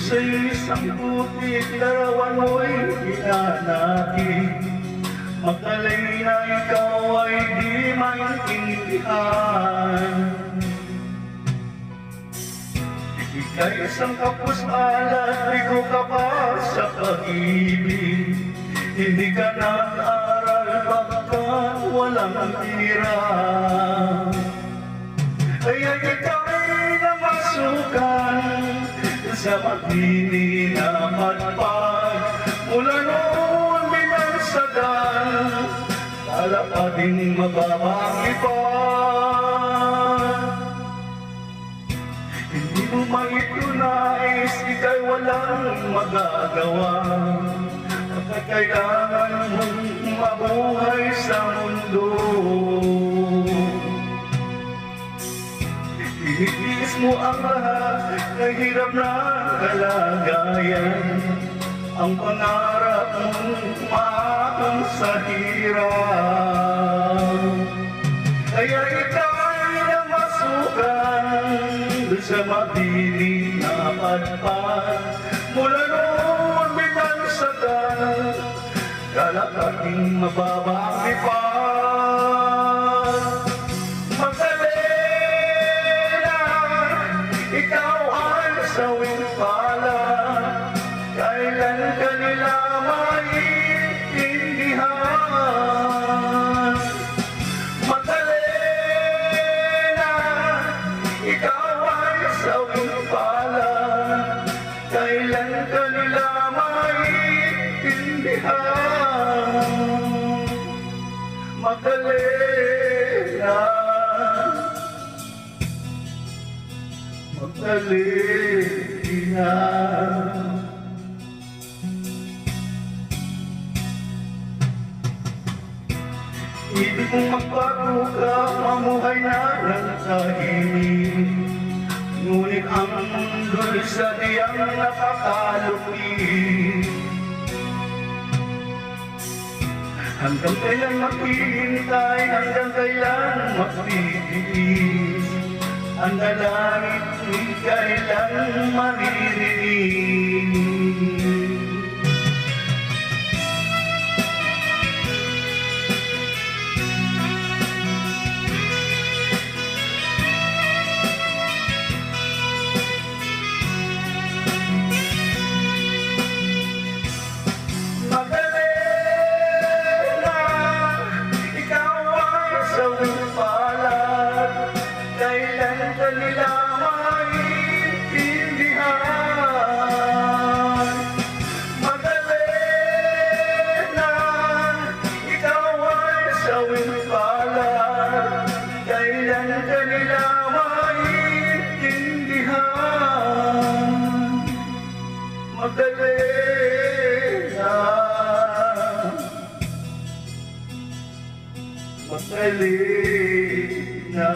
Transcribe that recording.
Sa'y isang putik, larawan mo'y pinanakit. Makalay na ikaw ay di maintindihan. Ika'y isang kapos alat, bigo ka pa sa pag-ibig. Hindi ka nag-aral pagkat walang tira. Kaya ika'y namasukan sa matini na matpag. Mula noon binagsagan, tala pa din mababangipag. Hindi mo maitunais, ika'y walang magagawa. At kailangan mong mabuhay sa mundo. Inis mo ang lahat ng hirap na kalagayan. Ang pangarap mong maakong sa hirap. Kaya ika'y namasukan sa mabili na padpad. Mula noon binagsagan, kalakating mababangipag. Ikaw ay sawing pala, kailan ka nila maintindihan? Magdalena, ikaw ay sawing pala, kailan ka nila maintindihan? Magdalena, Magdalena. Ibig mong magbago ka, mamuhay na ng tahimik. Ngunit ang mundo sa diyang napakalupi. Hanggang kailan maghihintay, hanggang kailan magtitiis. Ang dalangin ni kailan maririnig. Magdalena, ikaw ay sawing palad, kailan ka nila maintindihan? Magdalena, ikaw ay sawing palad, kailan ka nila maintindihan? Magdalena, Magdalena.